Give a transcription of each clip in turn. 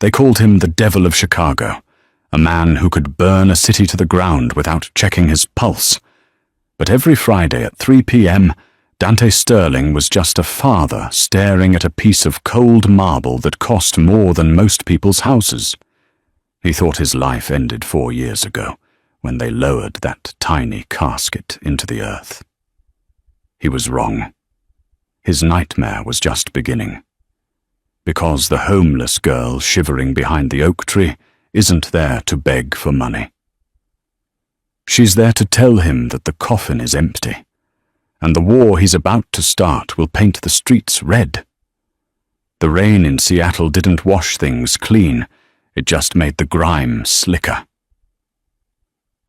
They called him the Devil of Chicago, a man who could burn a city to the ground without checking his pulse. But every Friday at 3 p.m., Dante Sterling was just a father staring at a piece of cold marble that cost more than most people's houses. He thought his life ended 4 years ago, when they lowered that tiny casket into the earth. He was wrong. His nightmare was just beginning. Because the homeless girl shivering behind the oak tree isn't there to beg for money. She's there to tell him that the coffin is empty, and the war he's about to start will paint the streets red. The rain in Seattle didn't wash things clean, it just made the grime slicker.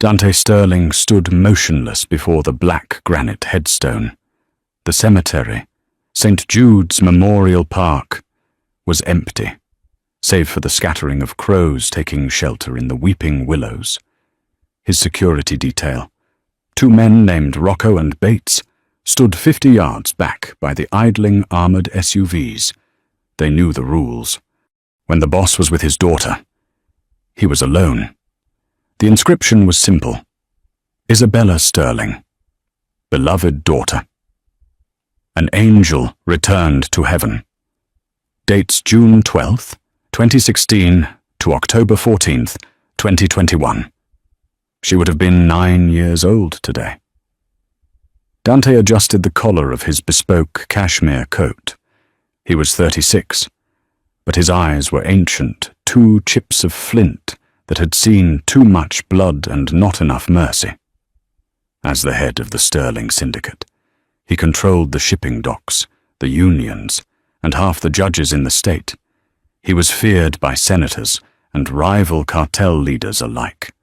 Dante Sterling stood motionless before the black granite headstone. The cemetery, St. Jude's Memorial Park, was empty, save for the scattering of crows taking shelter in the weeping willows. His security detail, 2 men named Rocco and Bates, stood 50 yards back by the idling armored SUVs. They knew the rules. When the boss was with his daughter, he was alone. The inscription was simple: Isabella Sterling, beloved daughter. An angel returned to heaven. Dates June 12th, 2016 to October 14th, 2021. She would have been 9 years old today. Dante adjusted the collar of his bespoke cashmere coat. He was 36, but his eyes were ancient, 2 chips of flint that had seen too much blood and not enough mercy. As the head of the Sterling Syndicate, he controlled the shipping docks, the unions, and half the judges in the state. He was feared by senators and rival cartel leaders alike.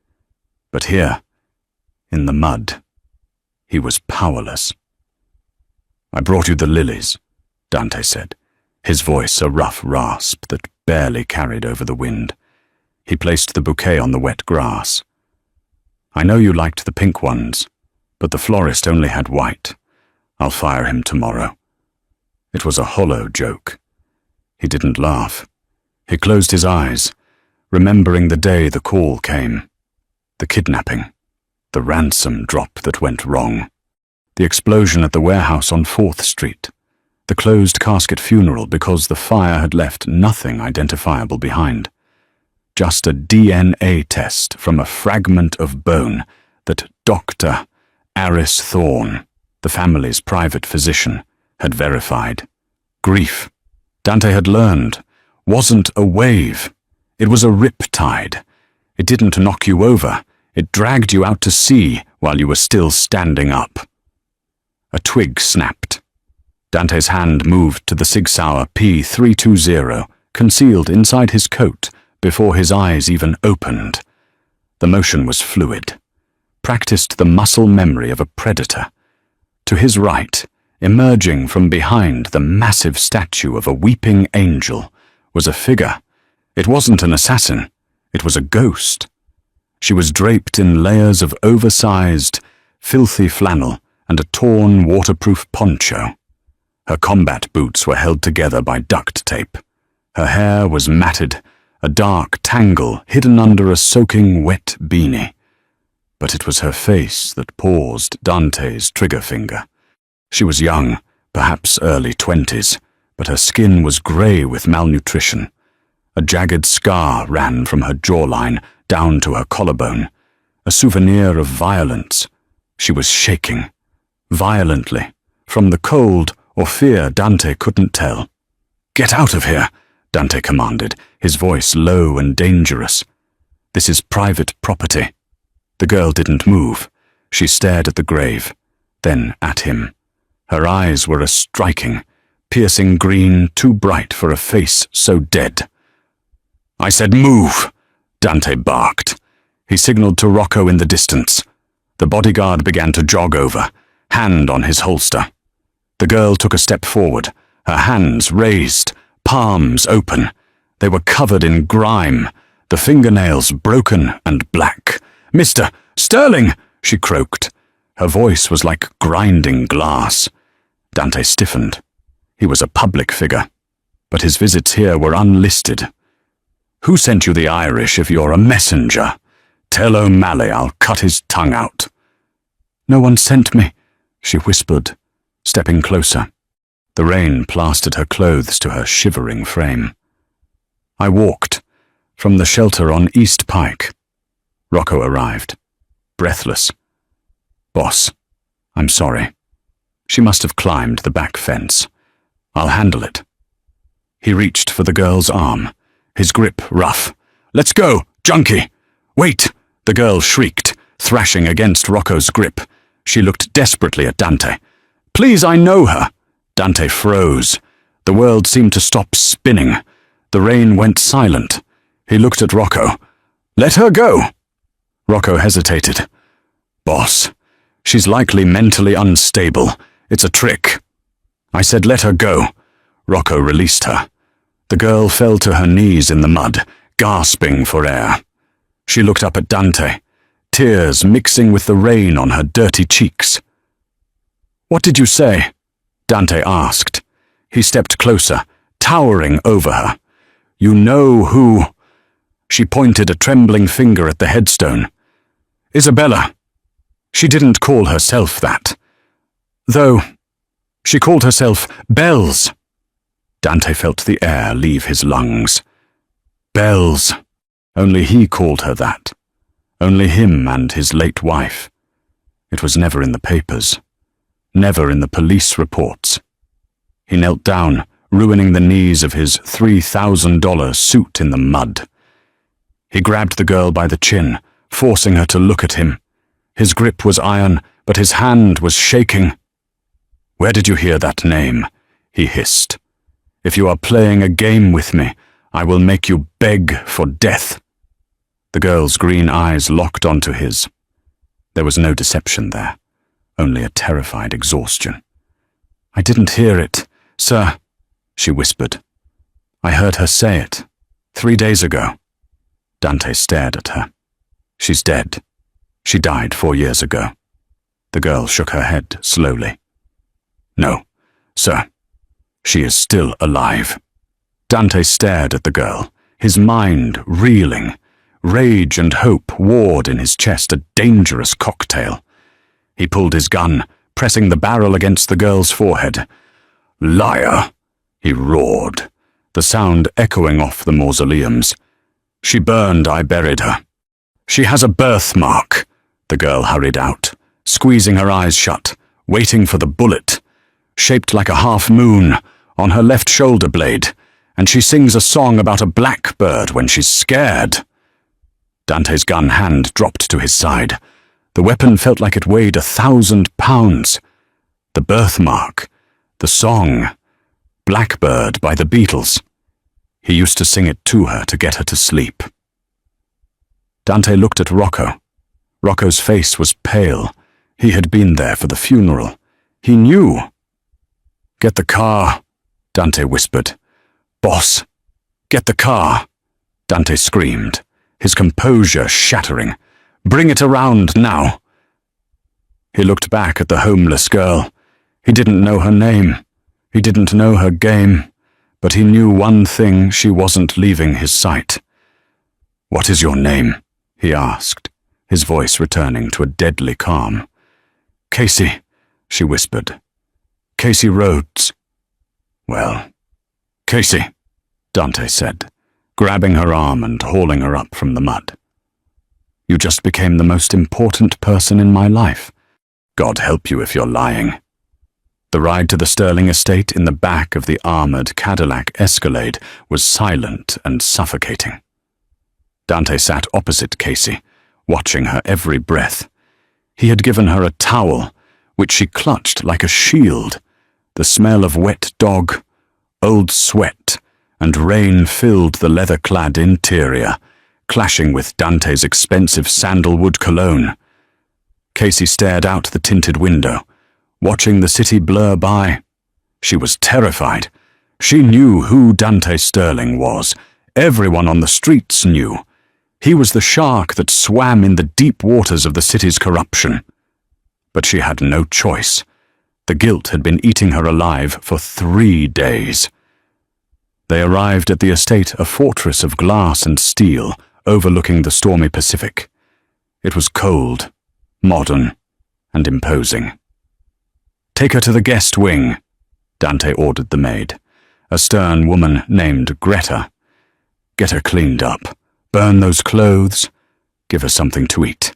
But here, in the mud, he was powerless. "I brought you the lilies," Dante said, his voice a rough rasp that barely carried over the wind. He placed the bouquet on the wet grass. "I know you liked the pink ones, but the florist only had white. I'll fire him tomorrow." It was a hollow joke. He didn't laugh. He closed his eyes, remembering the day the call came. The kidnapping, the ransom drop that went wrong, the explosion at the warehouse on 4th Street, the closed casket funeral because the fire had left nothing identifiable behind. Just a DNA test from a fragment of bone that Dr. Aris Thorne, the family's private physician, had verified. Grief, Dante had learned, wasn't a wave. It was a riptide. It didn't knock you over. It dragged you out to sea while you were still standing up. A twig snapped. Dante's hand moved to the Sig Sauer P320, concealed inside his coat, before his eyes even opened. The motion was fluid, practiced the muscle memory of a predator. To his right, emerging from behind the massive statue of a weeping angel, was a figure. It wasn't an assassin. It was a ghost. She was draped in layers of oversized, filthy flannel and a torn, waterproof poncho. Her combat boots were held together by duct tape. Her hair was matted, a dark tangle hidden under a soaking wet beanie. But it was her face that paused Dante's trigger finger. She was young, perhaps early 20s, but her skin was grey with malnutrition. A jagged scar ran from her jawline down to her collarbone, a souvenir of violence. She was shaking, violently, from the cold or fear Dante couldn't tell. "Get out of here," Dante commanded, his voice low and dangerous. "This is private property." The girl didn't move. She stared at the grave, then at him. Her eyes were a striking, piercing green too bright for a face so dead. "I said move," Dante barked. He signaled to Rocco in the distance. The bodyguard began to jog over, hand on his holster. The girl took a step forward, her hands raised, palms open. They were covered in grime, the fingernails broken and black. "Mr. Sterling!" she croaked. Her voice was like grinding glass. Dante stiffened. He was a public figure, but his visits here were unlisted. Who sent you the Irish if you're a messenger? Tell O'Malley I'll cut his tongue out." "No one sent me," she whispered, stepping closer. The rain plastered her clothes to her shivering frame. I walked from the shelter on East Pike. Rocco arrived, breathless. "Boss, I'm sorry. She must have climbed the back fence. I'll handle it." He reached for the girl's arm, his grip rough. "Let's go, junkie!" "Wait!" the girl shrieked, thrashing against Rocco's grip. She looked desperately at Dante. "Please, I know her." Dante froze. The world seemed to stop spinning. The rain went silent. He looked at Rocco. "Let her go." Rocco hesitated. "Boss, she's likely mentally unstable. It's a trick." I said, "Let her go." Rocco released her. The girl fell to her knees in the mud, gasping for air. She looked up at Dante, tears mixing with the rain on her dirty cheeks. "What did you say?" Dante asked. He stepped closer, towering over her. "You know who—" She pointed a trembling finger at the headstone. "Isabella. She didn't call herself that. Though, she called herself Bells." Dante felt the air leave his lungs. Bells. Only he called her that. Only him and his late wife. It was never in the papers. Never in the police reports. He knelt down, ruining the knees of his $3,000 suit in the mud. He grabbed the girl by the chin, forcing her to look at him. His grip was iron, but his hand was shaking. "Where did you hear that name?" he hissed. "If you are playing a game with me, I will make you beg for death." The girl's green eyes locked onto his. There was no deception there, only a terrified exhaustion. "I didn't hear it, sir," she whispered. "I heard her say it 3 days ago." Dante stared at her. "She's dead. She died 4 years ago." The girl shook her head slowly. "No, sir. She is still alive." Dante stared at the girl, his mind reeling. Rage and hope warred in his chest, a dangerous cocktail. He pulled his gun, pressing the barrel against the girl's forehead. "Liar!" he roared, the sound echoing off the mausoleums. "She burned, I buried her. She has a birthmark." The girl hurried out, squeezing her eyes shut, waiting for the bullet. "Shaped like a half-moon, on her left shoulder blade, and she sings a song about a blackbird when she's scared." Dante's gun hand dropped to his side. The weapon felt like it weighed 1,000 pounds. The birthmark, the song, Blackbird by the Beatles. He used to sing it to her to get her to sleep. Dante looked at Rocco. Rocco's face was pale. He had been there for the funeral. He knew. "Get the car," Dante whispered. "Boss, get the car," Dante screamed, his composure shattering. "Bring it around now." He looked back at the homeless girl. He didn't know her name. He didn't know her game. But he knew one thing: she wasn't leaving his sight. "What is your name?" he asked, his voice returning to a deadly calm. "Casey," she whispered. "Casey Rhodes." "Well, Casey," Dante said, grabbing her arm and hauling her up from the mud. "You just became the most important person in my life. God help you if you're lying." The ride to the Sterling estate in the back of the armored Cadillac Escalade was silent and suffocating. Dante sat opposite Casey, watching her every breath. He had given her a towel, which she clutched like a shield. The smell of wet dog, old sweat, and rain filled the leather-clad interior, clashing with Dante's expensive sandalwood cologne. Casey stared out the tinted window, watching the city blur by. She was terrified. She knew who Dante Sterling was. Everyone on the streets knew. He was the shark that swam in the deep waters of the city's corruption. But she had no choice. The guilt had been eating her alive for 3 days. They arrived at the estate, a fortress of glass and steel overlooking the stormy Pacific. It was cold, modern, and imposing. "Take her to the guest wing," Dante ordered the maid, a stern woman named Greta. "Get her cleaned up, burn those clothes, give her something to eat,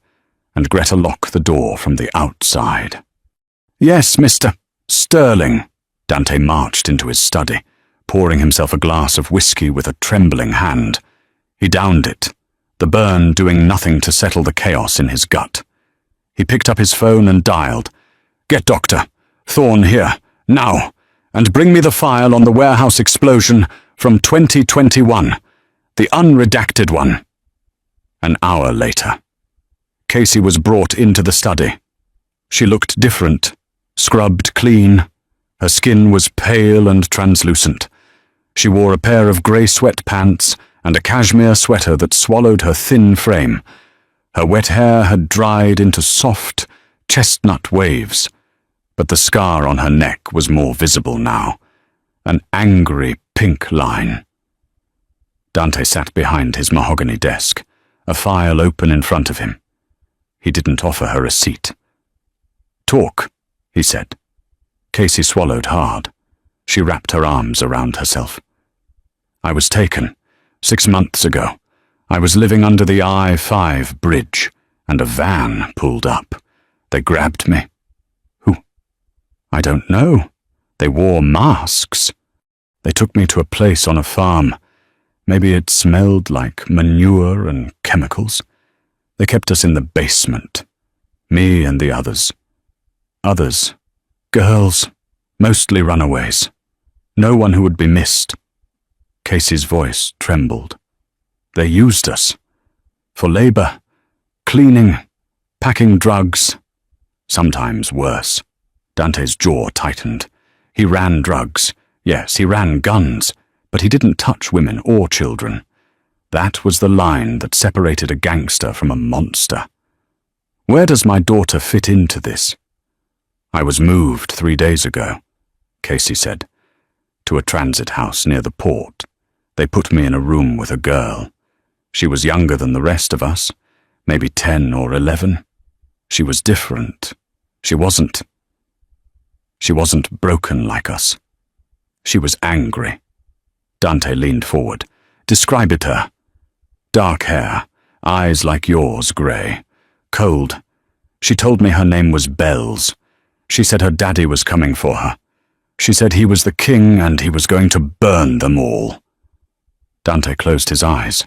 and Greta lock the door from the outside." "Yes, Mr. Sterling." Dante marched into his study, pouring himself a glass of whiskey with a trembling hand. He downed it, the burn doing nothing to settle the chaos in his gut. He picked up his phone and dialed. "Get Dr. Thorne here, now, and bring me the file on the warehouse explosion from 2021, the unredacted one." An hour later, Casey was brought into the study. She looked different, scrubbed clean. Her skin was pale and translucent. She wore a pair of grey sweatpants and a cashmere sweater that swallowed her thin frame. Her wet hair had dried into soft, chestnut waves, but the scar on her neck was more visible now, an angry pink line. Dante sat behind his mahogany desk, a file open in front of him. He didn't offer her a seat. "Talk," he said. Casey swallowed hard. She wrapped her arms around herself. "I was taken 6 months ago. I was living under the I-5 bridge, and a van pulled up. They grabbed me." "Who?" "I don't know. They wore masks. They took me to a place on a farm. Maybe it smelled like manure and chemicals. They kept us in the basement, me and the others. Others, girls, mostly runaways. No one who would be missed." Casey's voice trembled. "They used us. For labor, cleaning, packing drugs. Sometimes worse." Dante's jaw tightened. He ran drugs. Yes, he ran guns, but he didn't touch women or children. That was the line that separated a gangster from a monster. "Where does my daughter fit into this?" "I was moved 3 days ago," Casey said, "to a transit house near the port. They put me in a room with a girl. She was younger than the rest of us, maybe 10 or 11. She was different. She wasn't broken like us. She was angry." Dante leaned forward. "Describe it her." "Dark hair, eyes like yours, grey. Cold. She told me her name was Bells. She said her daddy was coming for her. She said he was the king and he was going to burn them all." Dante closed his eyes.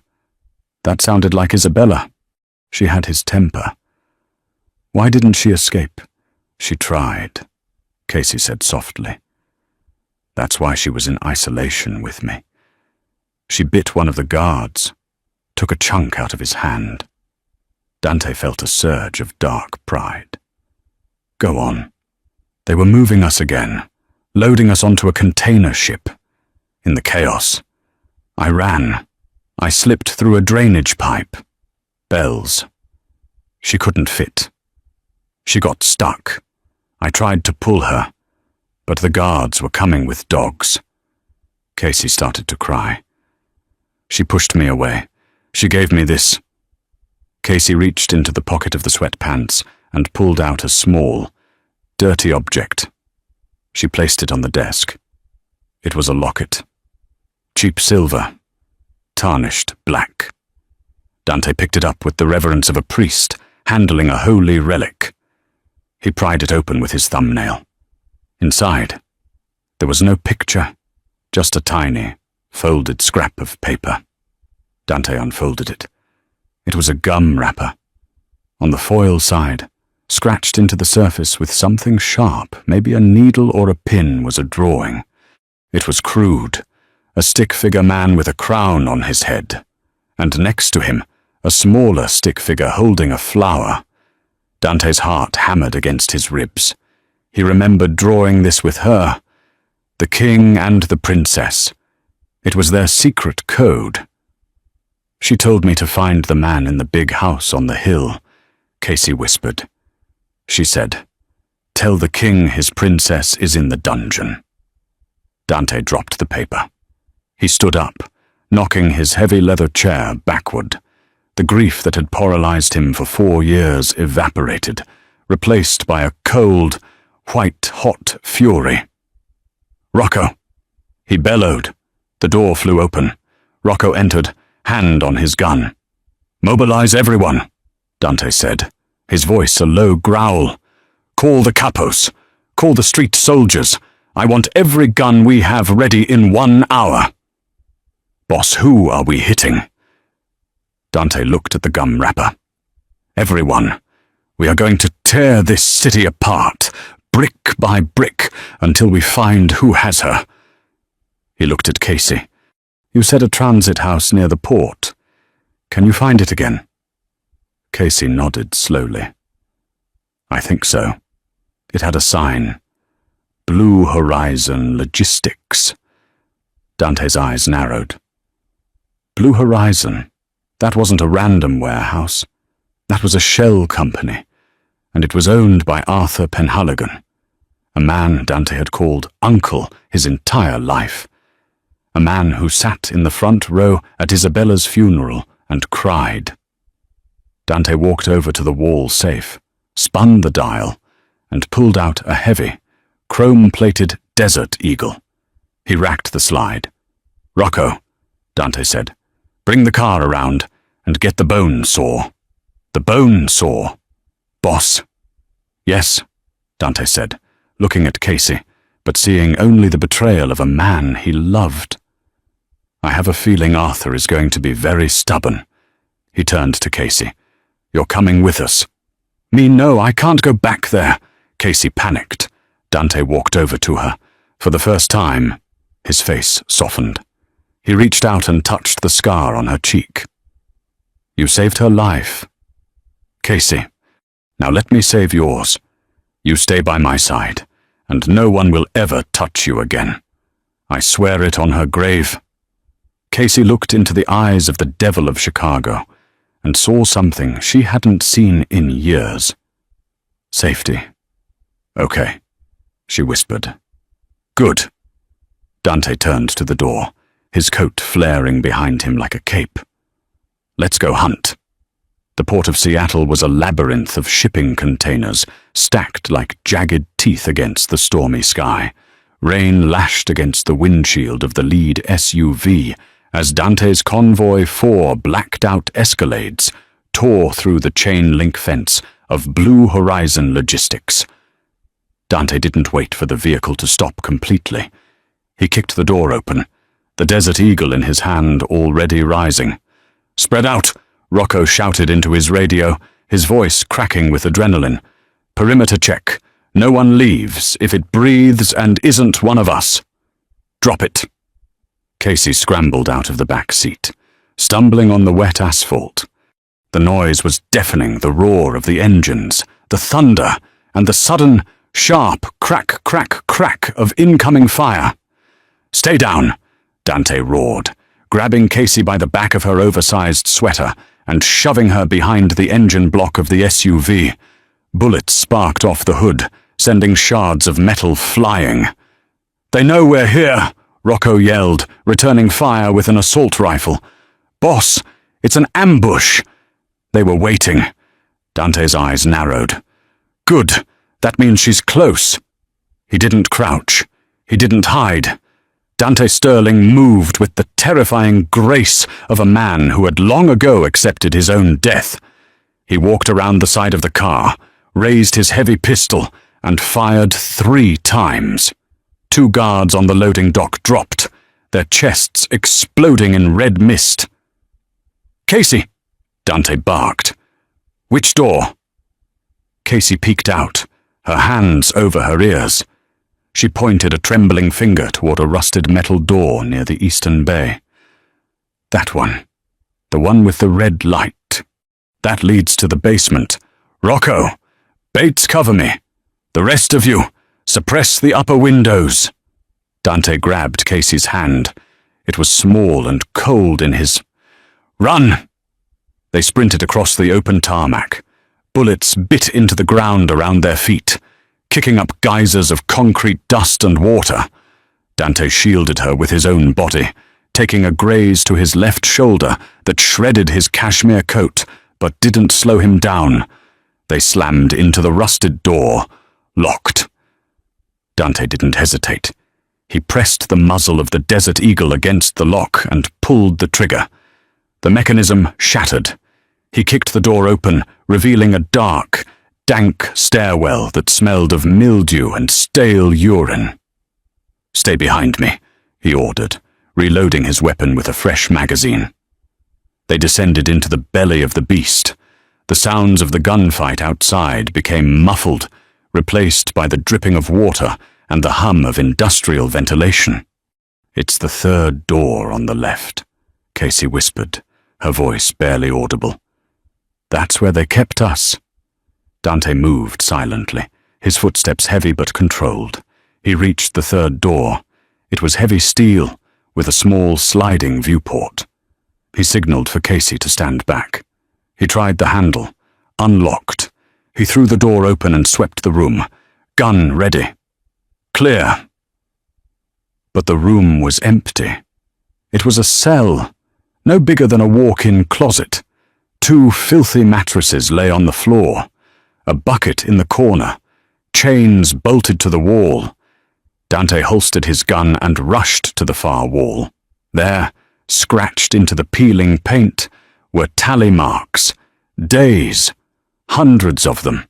That sounded like Isabella. She had his temper. "Why didn't she escape?" "She tried," Casey said softly. "That's why she was in isolation with me. She bit one of the guards, took a chunk out of his hand." Dante felt a surge of dark pride. "Go on." "They were moving us again, loading us onto a container ship. In the chaos, I ran. I slipped through a drainage pipe. Bells. She couldn't fit. She got stuck. I tried to pull her, but the guards were coming with dogs." Casey started to cry. "She pushed me away. She gave me this." Casey reached into the pocket of the sweatpants and pulled out a small, dirty object. She placed it on the desk. It was a locket. Cheap silver, tarnished black. Dante picked it up with the reverence of a priest handling a holy relic. He pried it open with his thumbnail. Inside, there was no picture, just a tiny, folded scrap of paper. Dante unfolded it. It was a gum wrapper. On the foil side, scratched into the surface with something sharp, maybe a needle or a pin, was a drawing. It was crude, a stick-figure man with a crown on his head, and next to him, a smaller stick figure holding a flower. Dante's heart hammered against his ribs. He remembered drawing this with her, the king and the princess. It was their secret code. "She told me to find the man in the big house on the hill," Casey whispered. She said, "Tell the king his princess is in the dungeon." Dante dropped the paper. He stood up, knocking his heavy leather chair backward. The grief that had paralyzed him for 4 years evaporated, replaced by a cold, white-hot fury. "Rocco!" He bellowed. The door flew open. Rocco entered, hand on his gun. "Mobilize everyone," Dante said, his voice a low growl. "Call the capos. Call the street soldiers. I want every gun we have ready in 1 hour." "Boss, who are we hitting?" Dante looked at the gum wrapper. "Everyone. We are going to tear this city apart, brick by brick, until we find who has her." He looked at Casey. "You said a transit house near the port. Can you find it again?" Casey nodded slowly. "I think so. It had a sign. Blue Horizon Logistics." Dante's eyes narrowed. Blue Horizon. That wasn't a random warehouse. That was a shell company, and it was owned by Arthur Penhaligon, a man Dante had called Uncle his entire life, a man who sat in the front row at Isabella's funeral and cried. Dante walked over to the wall safe, spun the dial, and pulled out a heavy, chrome-plated Desert Eagle. He racked the slide. "Rocco," Dante said, "bring the car around and get the bone saw." "The bone saw." "Boss." "Yes," Dante said, looking at Casey, but seeing only the betrayal of a man he loved. "I have a feeling Arthur is going to be very stubborn." He turned to Casey. "You're coming with us." "Me, no, I can't go back there." Casey panicked. Dante walked over to her. For the first time, his face softened. He reached out and touched the scar on her cheek. "You saved her life. Casey, now let me save yours. You stay by my side, and no one will ever touch you again. I swear it on her grave." Casey looked into the eyes of the devil of Chicago and saw something she hadn't seen in years. "Safety. Okay," she whispered. "Good." Dante turned to the door, his coat flaring behind him like a cape. "Let's go hunt." The port of Seattle was a labyrinth of shipping containers, stacked like jagged teeth against the stormy sky. Rain lashed against the windshield of the lead SUV as Dante's convoy 4 blacked-out Escalades tore through the chain-link fence of Blue Horizon Logistics. Dante didn't wait for the vehicle to stop completely. He kicked the door open, the Desert Eagle in his hand already rising. "Spread out!" Rocco shouted into his radio, his voice cracking with adrenaline. "Perimeter check. No one leaves if it breathes and isn't one of us. Drop it." Casey scrambled out of the back seat, stumbling on the wet asphalt. The noise was deafening, the roar of the engines, the thunder, and the sudden, sharp crack, crack, crack of incoming fire. "Stay down," Dante roared, grabbing Casey by the back of her oversized sweater and shoving her behind the engine block of the SUV. Bullets sparked off the hood, sending shards of metal flying. "They know we're here," Rocco yelled, returning fire with an assault rifle. "Boss, it's an ambush." They were waiting. Dante's eyes narrowed. "Good, that means she's close." He didn't crouch. He didn't hide. Dante Sterling moved with the terrifying grace of a man who had long ago accepted his own death. He walked around the side of the car, raised his heavy pistol, and fired 3 times. 2 guards on the loading dock dropped, their chests exploding in red mist. "Casey!" Dante barked. "Which door?" Casey peeked out, her hands over her ears. She pointed a trembling finger toward a rusted metal door near the eastern bay. "That one. The one with the red light. That leads to the basement. Rocco! Bates, cover me. The rest of you, suppress the upper windows." Dante grabbed Casey's hand. It was small and cold in his... "Run!" They sprinted across the open tarmac. Bullets bit into the ground around their feet, kicking up geysers of concrete dust and water. Dante shielded her with his own body, taking a graze to his left shoulder that shredded his cashmere coat but didn't slow him down. They slammed into the rusted door, locked. Dante didn't hesitate. He pressed the muzzle of the Desert Eagle against the lock and pulled the trigger. The mechanism shattered. He kicked the door open, revealing a dark, dank stairwell that smelled of mildew and stale urine. "Stay behind me," he ordered, reloading his weapon with a fresh magazine. They descended into the belly of the beast. The sounds of the gunfight outside became muffled, replaced by the dripping of water and the hum of industrial ventilation. "It's the third door on the left," Casey whispered, her voice barely audible. "That's where they kept us." Dante moved silently, his footsteps heavy but controlled. He reached the third door. It was heavy steel, with a small sliding viewport. He signaled for Casey to stand back. He tried the handle, unlocked. He threw the door open and swept the room, gun ready. Clear. But the room was empty. It was a cell, no bigger than a walk-in closet. 2 filthy mattresses lay on the floor, a bucket in the corner, chains bolted to the wall. Dante holstered his gun and rushed to the far wall. There, scratched into the peeling paint, were tally marks, days, hundreds of them.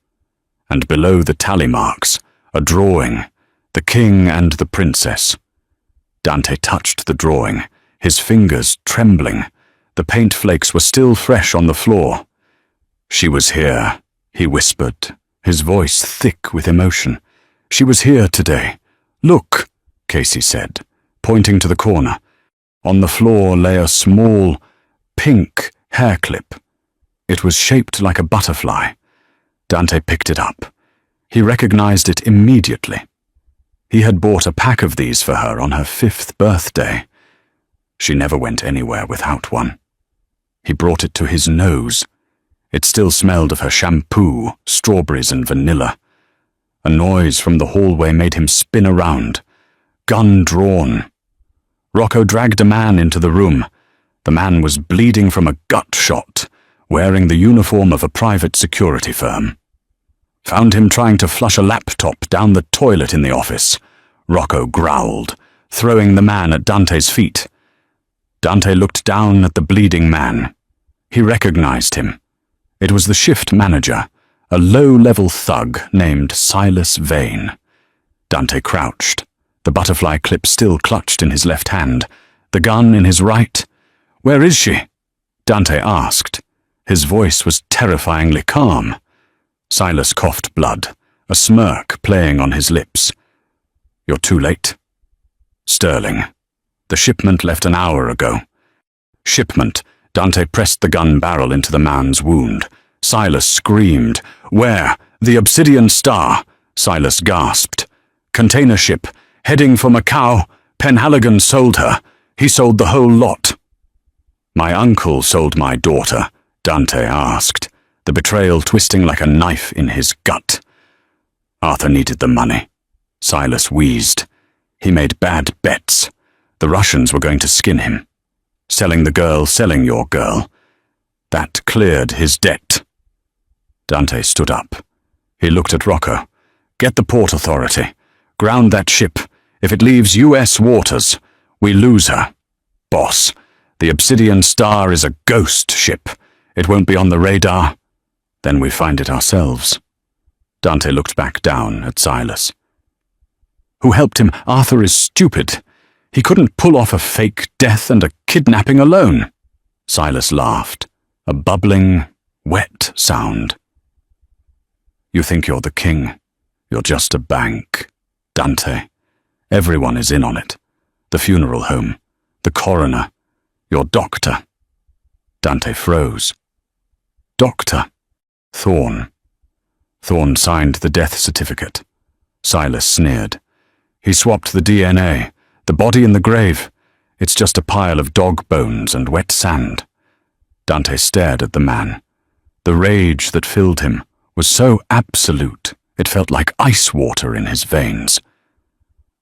And below the tally marks, a drawing, the king and the princess. Dante touched the drawing, his fingers trembling. The paint flakes were still fresh on the floor. "She was here," he whispered, his voice thick with emotion. "She was here today. Look," Casey said, pointing to the corner. On the floor lay a small, pink hair clip. It was shaped like a butterfly. Dante picked it up. He recognized it immediately. He had bought a pack of these for her on her 5th birthday. She never went anywhere without one. He brought it to his nose. It still smelled of her shampoo, strawberries and vanilla. A noise from the hallway made him spin around. Gun drawn. Rocco dragged a man into the room. The man was bleeding from a gut shot, wearing the uniform of a private security firm. "Found him trying to flush a laptop down the toilet in the office," Rocco growled, throwing the man at Dante's feet. Dante looked down at the bleeding man. He recognized him. It was the shift manager, a low-level thug named Silas Vane. Dante crouched, the butterfly clip still clutched in his left hand, the gun in his right. "Where is she?" Dante asked. His voice was terrifyingly calm. Silas coughed blood, a smirk playing on his lips. "You're too late." "Sterling. The shipment left an hour ago." "Shipment." Dante pressed the gun barrel into the man's wound. Silas screamed. "Where?" "The Obsidian Star," Silas gasped. "Container ship, heading for Macau. Penhaligon sold her. He sold the whole lot." "My uncle sold my daughter," Dante asked, the betrayal twisting like a knife in his gut. "Arthur needed the money," Silas wheezed. "He made bad bets. The Russians were going to skin him. Selling the girl, selling your girl. That cleared his debt." Dante stood up. He looked at Rocco. "Get the Port Authority. Ground that ship. If it leaves U.S. waters, we lose her. Boss, the Obsidian Star is a ghost ship. It won't be on the radar. Then we find it ourselves." Dante looked back down at Silas. "Who helped him? Arthur is stupid. He couldn't pull off a fake death and a kidnapping alone." Silas laughed, a bubbling, wet sound. "You think you're the king. You're just a bank, Dante. Everyone is in on it. The funeral home, the coroner, your doctor." Dante froze. "Doctor?" "Thorne." Thorne signed the death certificate. Silas sneered. "He swapped the DNA. The body in the grave. It's just a pile of dog bones and wet sand." Dante stared at the man. The rage that filled him was so absolute, it felt like ice water in his veins.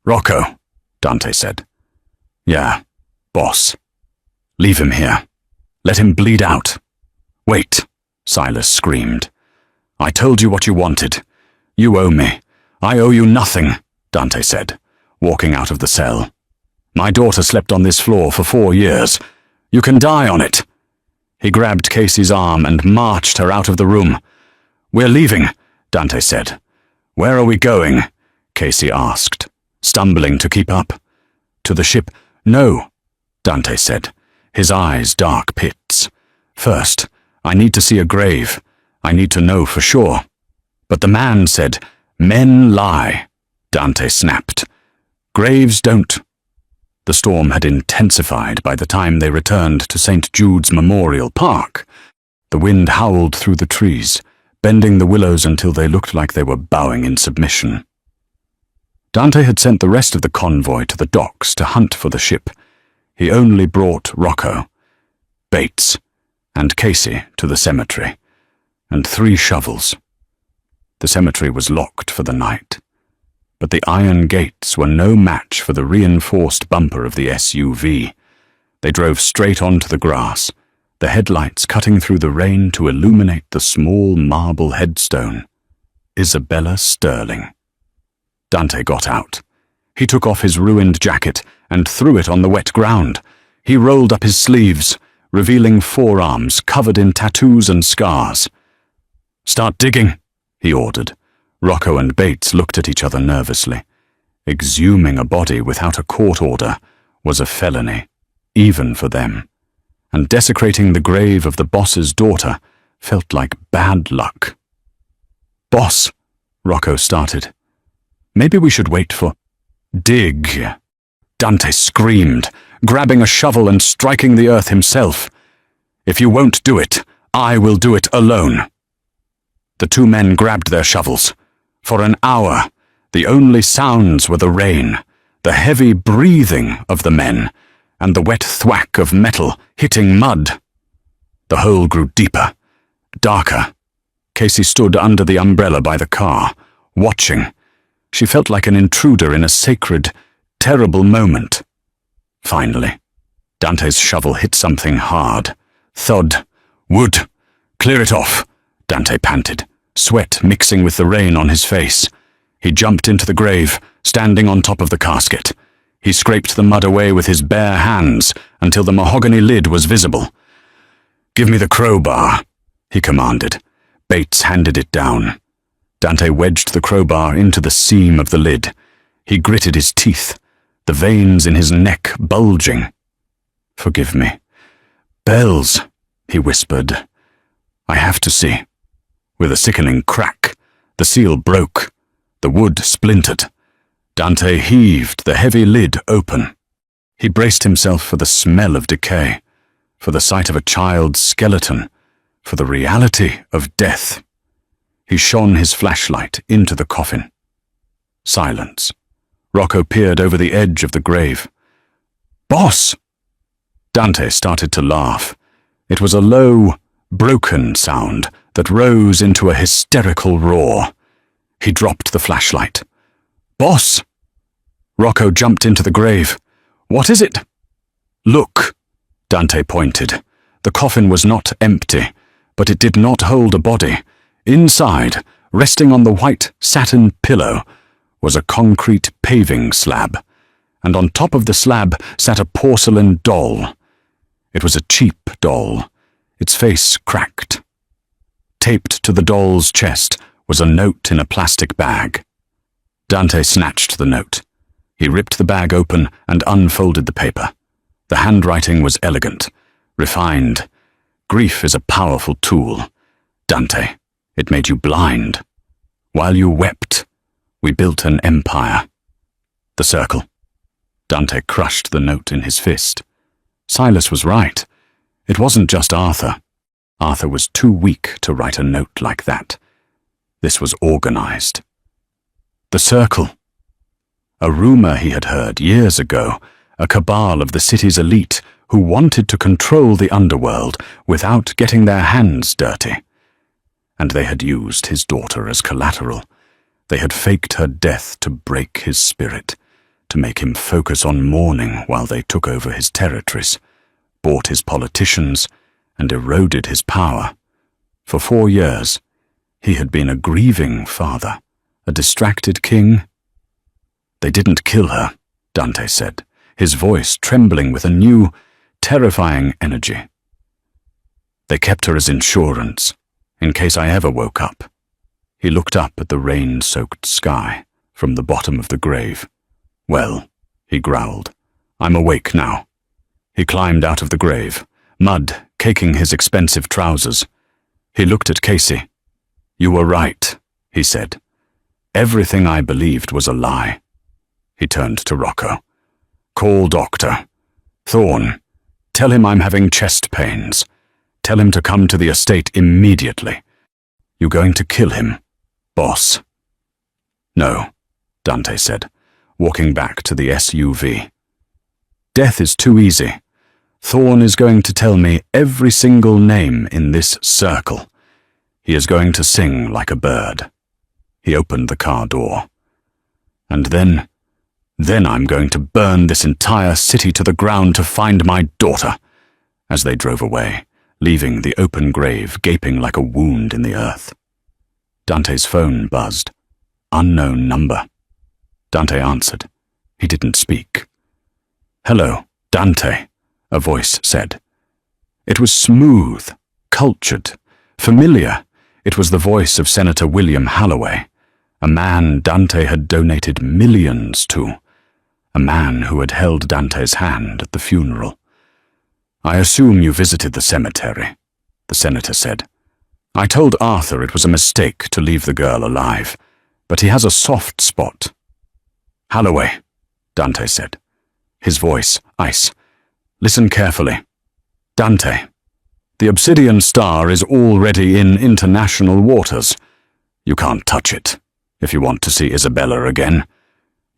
"Rocco," Dante said. "Yeah, Boss, leave him here. Let him bleed out. Wait, Silas screamed. I told you what you wanted. You owe me. I owe you nothing, Dante said, walking out of the cell. My daughter slept on this floor for 4 years. You can die on it. He grabbed Casey's arm and marched her out of the room. We're leaving, Dante said. Where are we going? Casey asked, stumbling to keep up. To the ship. No, Dante said, his eyes dark pits. First, I need to see a grave. I need to know for sure. But the man said, men lie, Dante snapped. Graves don't. The storm had intensified by the time they returned to St. Jude's Memorial Park. The wind howled through the trees, bending the willows until they looked like they were bowing in submission. Dante had sent the rest of the convoy to the docks to hunt for the ship. He only brought Rocco, Bates, and Casey to the cemetery, and 3 shovels. The cemetery was locked for the night, but the iron gates were no match for the reinforced bumper of the SUV. They drove straight onto the grass, the headlights cutting through the rain to illuminate the small marble headstone. Isabella Sterling. Dante got out. He took off his ruined jacket and threw it on the wet ground. He rolled up his sleeves, revealing forearms covered in tattoos and scars. Start digging, he ordered. Rocco and Bates looked at each other nervously. Exhuming a body without a court order was a felony, even for them. And desecrating the grave of the boss's daughter felt like bad luck. Boss, Rocco started. Maybe we should wait for... Dig, Dante screamed, grabbing a shovel and striking the earth himself. If you won't do it, I will do it alone. The 2 men grabbed their shovels. For an hour, the only sounds were the rain, the heavy breathing of the men, and the wet thwack of metal hitting mud. The hole grew deeper, darker. Casey stood under the umbrella by the car, watching. She felt like an intruder in a sacred, terrible moment. Finally, Dante's shovel hit something hard. Thud. Wood. Clear it off, Dante panted, sweat mixing with the rain on his face. He jumped into the grave, standing on top of the casket. He scraped the mud away with his bare hands until the mahogany lid was visible. Give me the crowbar, he commanded. Bates handed it down. Dante wedged the crowbar into the seam of the lid. He gritted his teeth, the veins in his neck bulging. Forgive me. Bells, he whispered. I have to see. With a sickening crack, the seal broke. The wood splintered. Dante heaved the heavy lid open. He braced himself for the smell of decay, for the sight of a child's skeleton, for the reality of death. He shone his flashlight into the coffin. Silence. Rocco peered over the edge of the grave. Boss! Dante started to laugh. It was a low, broken sound that rose into a hysterical roar. He dropped the flashlight. Boss! Rocco jumped into the grave. What is it? Look, Dante pointed. The coffin was not empty, but it did not hold a body. Inside, resting on the white satin pillow, was a concrete paving slab, and on top of the slab sat a porcelain doll. It was a cheap doll, its face cracked. Taped to the doll's chest was a note in a plastic bag. Dante snatched the note. He ripped the bag open and unfolded the paper. The handwriting was elegant, refined. Grief is a powerful tool. Dante, it made you blind. While you wept, we built an empire. The circle. Dante crushed the note in his fist. Silas was right. It wasn't just Arthur. Arthur was too weak to write a note like that. This was organized. The circle. A rumor he had heard years ago, a cabal of the city's elite who wanted to control the underworld without getting their hands dirty. And they had used his daughter as collateral. They had faked her death to break his spirit, to make him focus on mourning while they took over his territories, bought his politicians, and eroded his power. For 4 years, he had been a grieving father, a distracted king. "They didn't kill her," Dante said, his voice trembling with a new, terrifying energy. "They kept her as insurance, in case I ever woke up." He looked up at the rain-soaked sky from the bottom of the grave. "Well," he growled, "I'm awake now." He climbed out of the grave, mud caking his expensive trousers. He looked at Casey. "You were right," he said. "Everything I believed was a lie." He turned to Rocco. "Call doctor. Thorne, tell him I'm having chest pains. Tell him to come to the estate immediately. You going to kill him, boss?" "No," Dante said, walking back to the SUV. "Death is too easy. Thorne is going to tell me every single name in this circle. He is going to sing like a bird." He opened the car door. "And then I'm going to burn this entire city to the ground to find my daughter." As they drove away, leaving the open grave gaping like a wound in the earth. Dante's phone buzzed. Unknown number. Dante answered. He didn't speak. "Hello, Dante," a voice said. It was smooth, cultured, familiar. It was the voice of Senator William Halloway, a man Dante had donated millions to, a man who had held Dante's hand at the funeral. "I assume you visited the cemetery," the senator said. "I told Arthur it was a mistake to leave the girl alive, but he has a soft spot." "Halloway," Dante said, his voice ice. "Listen carefully. Dante, the Obsidian Star is already in international waters. You can't touch it if you want to see Isabella again.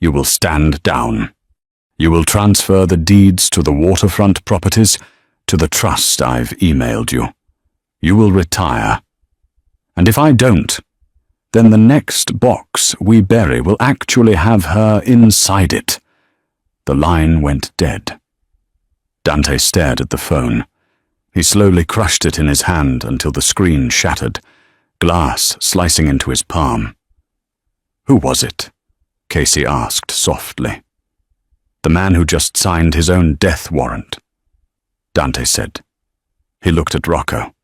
You will stand down. You will transfer the deeds to the waterfront properties to the trust I've emailed you. You will retire. And if I don't, then the next box we bury will actually have her inside it." The line went dead. Dante stared at the phone. He slowly crushed it in his hand until the screen shattered, glass slicing into his palm. "Who was it?" Casey asked softly. "The man who just signed his own death warrant," Dante said. He looked at Rocco.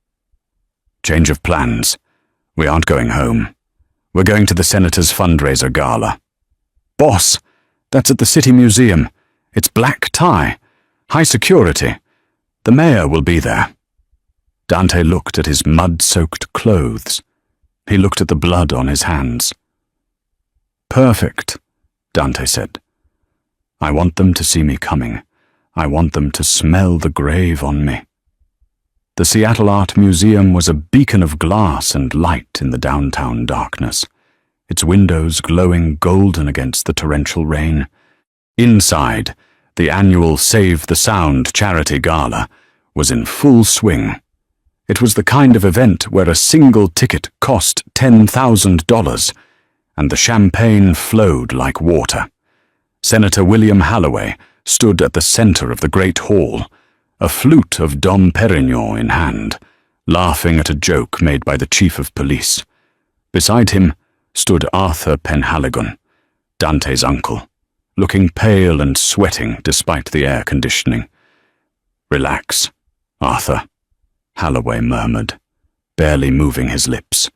"Change of plans. We aren't going home. We're going to the senator's fundraiser gala." "Boss, that's at the City Museum. It's black tie. High security. The mayor will be there." Dante looked at his mud-soaked clothes. He looked at the blood on his hands. "Perfect," Dante said. "I want them to see me coming. I want them to smell the grave on me." The Seattle Art Museum was a beacon of glass and light in the downtown darkness, its windows glowing golden against the torrential rain. Inside, the annual Save the Sound charity gala was in full swing. It was the kind of event where a single ticket cost $10,000, and the champagne flowed like water. Senator William Halloway stood at the center of the great hall, a flute of Dom Perignon in hand, laughing at a joke made by the chief of police. Beside him stood Arthur Penhaligon, Dante's uncle, looking pale and sweating despite the air conditioning. "Relax, Arthur," Halloway murmured, barely moving his lips.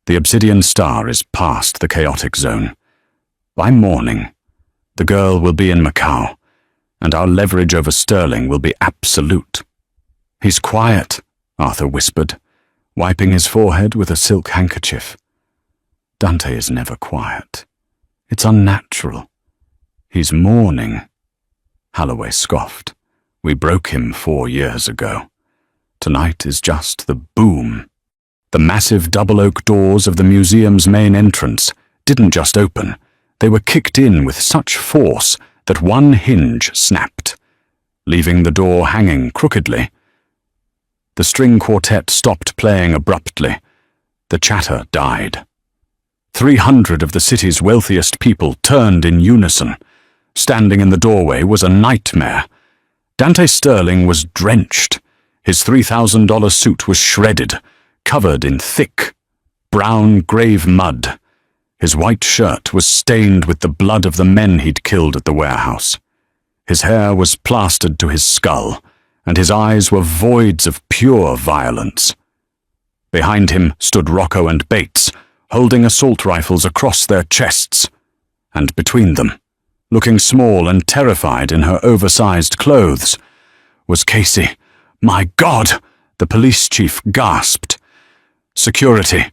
"The Obsidian Star is past the chaotic zone. By morning, the girl will be in Macau, and our leverage over Sterling will be absolute." "He's quiet," Arthur whispered, wiping his forehead with a silk handkerchief. "Dante is never quiet. It's unnatural. He's mourning." Halloway scoffed. "We broke him 4 years ago. Tonight is just the boom." The massive double oak doors of the museum's main entrance didn't just open. They were kicked in with such force that one hinge snapped, leaving the door hanging crookedly. The string quartet stopped playing abruptly. The chatter died. 300 of the city's wealthiest people turned in unison. standing in the doorway, was a nightmare. Dante Sterling was drenched. His $3,000 suit was shredded, covered in thick, brown grave mud. His white shirt was stained with the blood of the men he'd killed at the warehouse. His hair was plastered to his skull, and his eyes were voids of pure violence. Behind him stood Rocco and Bates, holding assault rifles across their chests, and between them, looking small and terrified in her oversized clothes, was Casey. "My God!" the police chief gasped. "Security."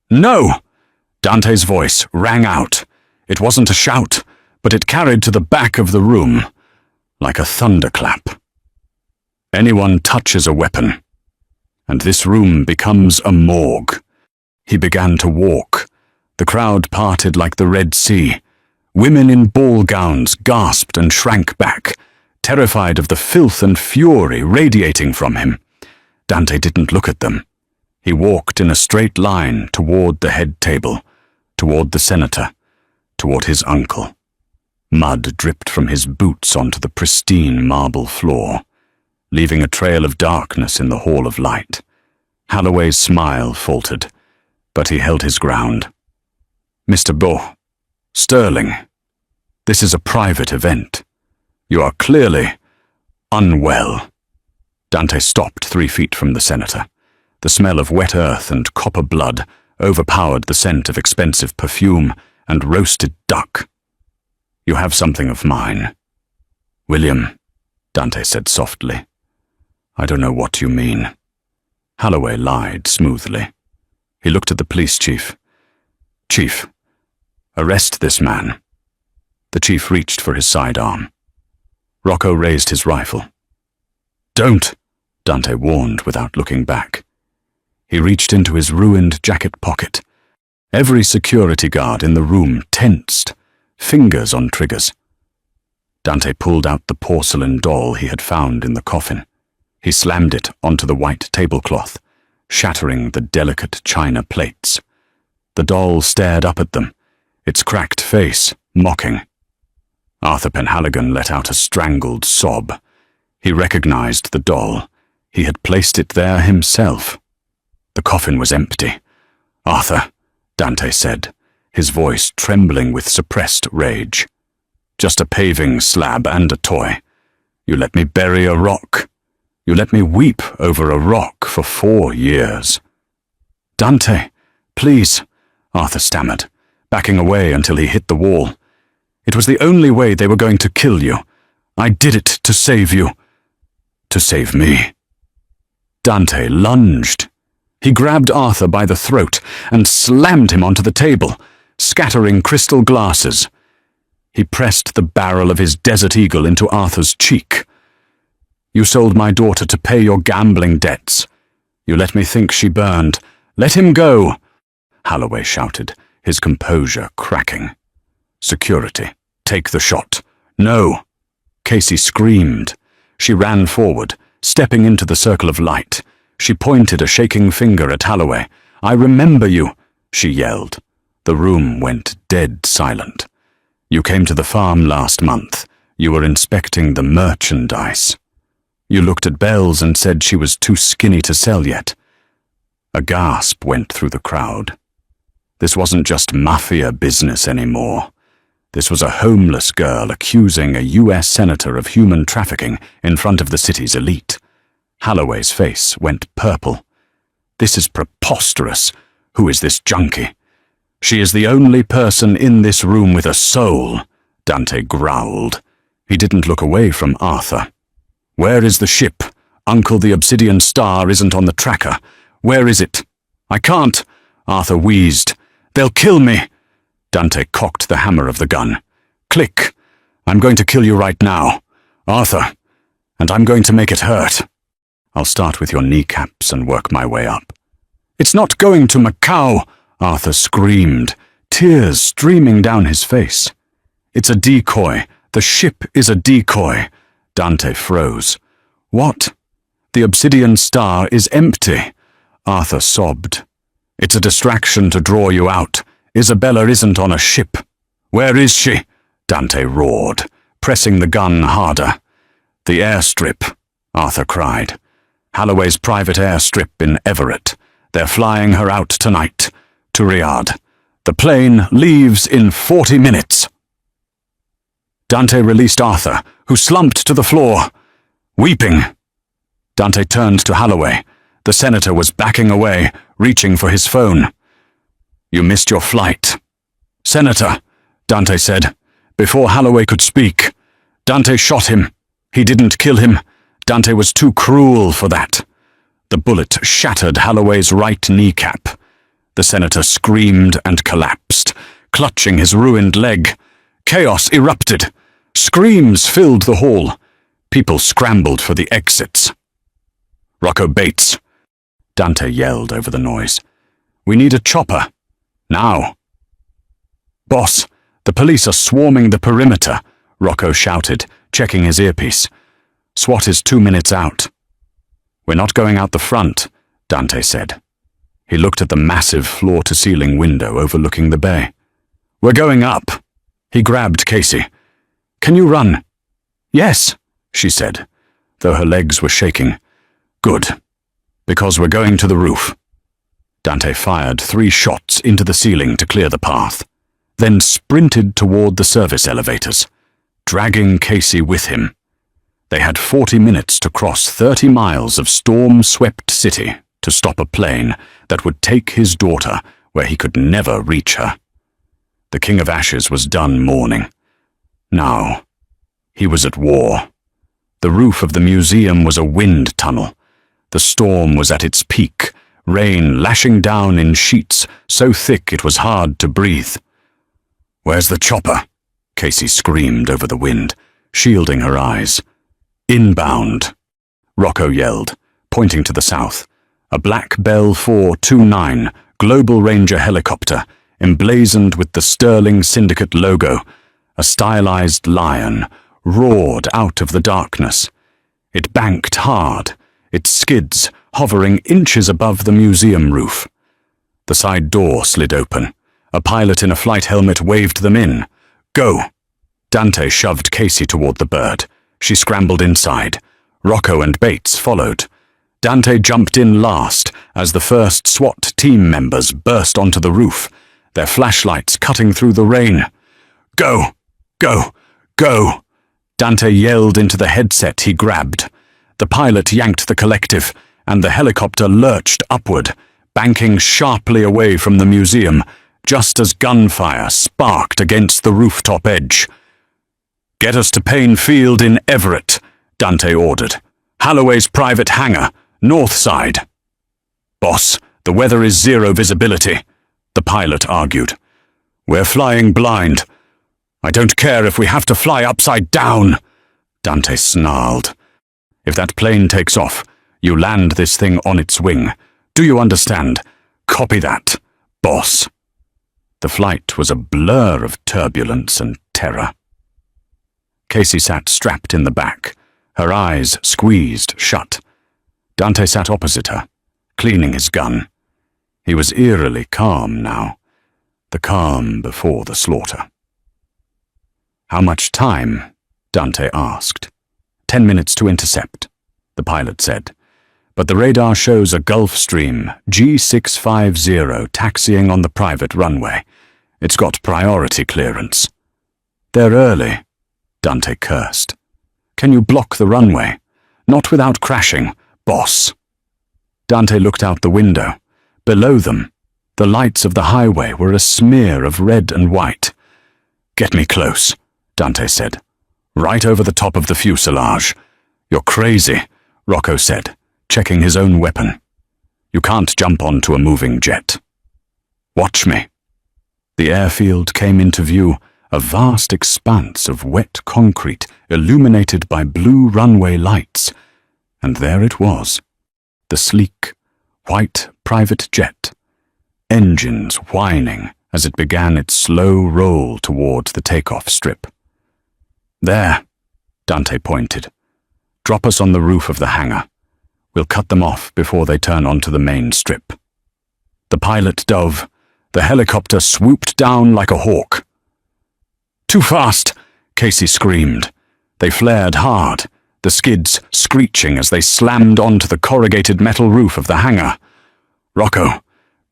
"No!" Dante's voice rang out. It wasn't a shout, but it carried to the back of the room like a thunderclap. "Anyone touches a weapon, and this room becomes a morgue." He began to walk. The crowd parted like the Red Sea. Women in ball gowns gasped and shrank back, terrified of the filth and fury radiating from him. Dante didn't look at them. He walked in a straight line toward the head table, toward the senator, toward his uncle. Mud dripped from his boots onto the pristine marble floor, leaving a trail of darkness in the hall of light. Holloway's smile faltered, but he held his ground. "Mr. Sterling, this is a private event. You are clearly unwell." Dante stopped 3 feet from the senator. The smell of wet earth and copper blood overpowered the scent of expensive perfume and roasted duck. "You have something of mine." "William," Dante said softly, "I don't know what you mean." Holloway lied smoothly. He looked at the police chief. "Chief, arrest this man." The chief reached for his sidearm. Rocco raised his rifle. "Don't," Dante warned without looking back. He reached into his ruined jacket pocket. Every security guard in the room tensed, fingers on triggers. Dante pulled out the porcelain doll he had found in the coffin. He slammed it onto the white tablecloth, shattering the delicate china plates. The doll stared up at them, its cracked face mocking. Arthur Penhaligon let out a strangled sob. He recognized the doll. He had placed it there himself. The coffin was empty. "Arthur," Dante said, his voice trembling with suppressed rage. "Just a paving slab and a toy. You let me bury a rock. You let me weep over a rock for 4 years." "Dante, please," Arthur stammered, backing away until he hit the wall. "It was the only way they were going to kill you. I did it to save you." "To save me?" Dante lunged. He grabbed Arthur by the throat and slammed him onto the table, scattering crystal glasses. He pressed the barrel of his Desert Eagle into Arthur's cheek. "You sold my daughter to pay your gambling debts. You let me think she burned. Let him go!" Holloway shouted, his composure cracking. "Security, take the shot." "No!" Casey screamed. She ran forward, stepping into the circle of light. She pointed a shaking finger at Holloway. "I remember you," she yelled. The room went dead silent. "You came to the farm last month. You were inspecting the merchandise. You looked at Bells and said she was too skinny to sell yet." A gasp went through the crowd. This wasn't just Mafia business anymore. This was a homeless girl accusing a U.S. senator of human trafficking in front of the city's elite. Holloway's face went purple. "This is preposterous. Who is this junkie?" "She is the only person in this room with a soul," Dante growled. He didn't look away from Arthur. "Where is the ship? Uncle, the Obsidian Star isn't on the tracker. Where is it?" "I can't," Arthur wheezed. "They'll kill me." Dante cocked the hammer of the gun. "Click. I'm going to kill you right now, Arthur, and I'm going to make it hurt. I'll start with your kneecaps and work my way up." "It's not going to Macau," Arthur screamed, tears streaming down his face. "It's a decoy. The ship is a decoy." Dante froze. "What?" "The Obsidian Star is empty," Arthur sobbed. "It's a distraction to draw you out. Isabella isn't on a ship." "Where is she?" Dante roared, pressing the gun harder. The airstrip, Arthur cried. Holloway's private airstrip in Everett. They're flying her out tonight, to Riyadh. The plane leaves in 40 minutes. Dante released Arthur, who slumped to the floor, weeping. Dante turned to Holloway. The senator was backing away, reaching for his phone. You missed your flight. Senator, Dante said, before Holloway could speak. Dante shot him. He didn't kill him. Dante was too cruel for that. The bullet shattered Holloway's right kneecap. The senator screamed and collapsed, clutching his ruined leg. Chaos erupted. Screams filled the hall. People scrambled for the exits. Rocco Bates, Dante yelled over the noise. We need a chopper. Now. Boss, the police are swarming the perimeter, Rocco shouted, checking his earpiece. SWAT is 2 minutes out. We're not going out the front, Dante said. He looked at the massive floor-to-ceiling window overlooking the bay. We're going up. He grabbed Casey. Can you run? Yes, she said, though her legs were shaking. Good, because we're going to the roof. Dante fired 3 shots into the ceiling to clear the path, then sprinted toward the service elevators, dragging Casey with him. They had 40 minutes to cross 30 miles of storm-swept city to stop a plane that would take his daughter where he could never reach her. The King of Ashes was done mourning. Now, he was at war. The roof of the museum was a wind tunnel. The storm was at its peak, rain lashing down in sheets so thick it was hard to breathe. Where's the chopper? Casey screamed over the wind, shielding her eyes. Inbound, Rocco yelled, pointing to the south. A black Bell 429 Global Ranger helicopter, emblazoned with the Sterling Syndicate logo, a stylized lion, roared out of the darkness. It banked hard, its skids hovering inches above the museum roof. The side door slid open. A pilot in a flight helmet waved them in. Go! Dante shoved Casey toward the bird. She scrambled inside. Rocco and Bates followed. Dante jumped in last as the first SWAT team members burst onto the roof, their flashlights cutting through the rain. Go! Go! Go! Dante yelled into the headset he grabbed. The pilot yanked the collective, and the helicopter lurched upward, banking sharply away from the museum, just as gunfire sparked against the rooftop edge. Get us to Payne Field in Everett, Dante ordered. Holloway's private hangar, north side. Boss, the weather is 0 visibility, the pilot argued. We're flying blind. I don't care if we have to fly upside down, Dante snarled. If that plane takes off, you land this thing on its wing. Do you understand? Copy that, boss. The flight was a blur of turbulence and terror. Casey sat strapped in the back, her eyes squeezed shut. Dante sat opposite her, cleaning his gun. He was eerily calm now, the calm before the slaughter. How much time? Dante asked. 10 minutes to intercept, the pilot said. But the radar shows a Gulfstream G650 taxiing on the private runway. It's got priority clearance. They're early, Dante cursed. Can you block the runway? Not without crashing, boss. Dante looked out the window. Below them, the lights of the highway were a smear of red and white. Get me close, Dante said. Right over the top of the fuselage. You're crazy, Rocco said, checking his own weapon. You can't jump onto a moving jet. Watch me. The airfield came into view, a vast expanse of wet concrete illuminated by blue runway lights. And there it was, the sleek, white private jet, engines whining as it began its slow roll towards the takeoff strip. There, Dante pointed. Drop us on the roof of the hangar. We'll cut them off before they turn onto the main strip. The pilot dove. The helicopter swooped down like a hawk. Too fast, Casey screamed. They flared hard, the skids screeching as they slammed onto the corrugated metal roof of the hangar. Rocco,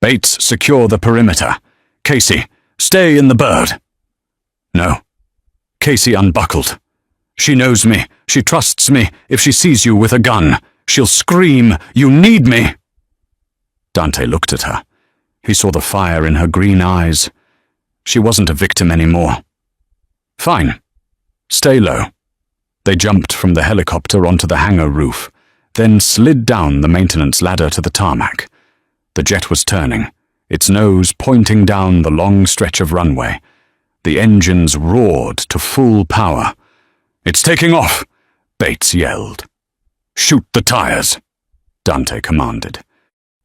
Bates, secure the perimeter. Casey, stay in the bird. No. Casey unbuckled. She knows me. She trusts me. If she sees you with a gun, she'll scream, "You need me!" Dante looked at her. He saw the fire in her green eyes. She wasn't a victim anymore. Fine. Stay low. They jumped from the helicopter onto the hangar roof, then slid down the maintenance ladder to the tarmac. The jet was turning, its nose pointing down the long stretch of runway. The engines roared to full power. "It's taking off!" Bates yelled. "Shoot the tires," Dante commanded.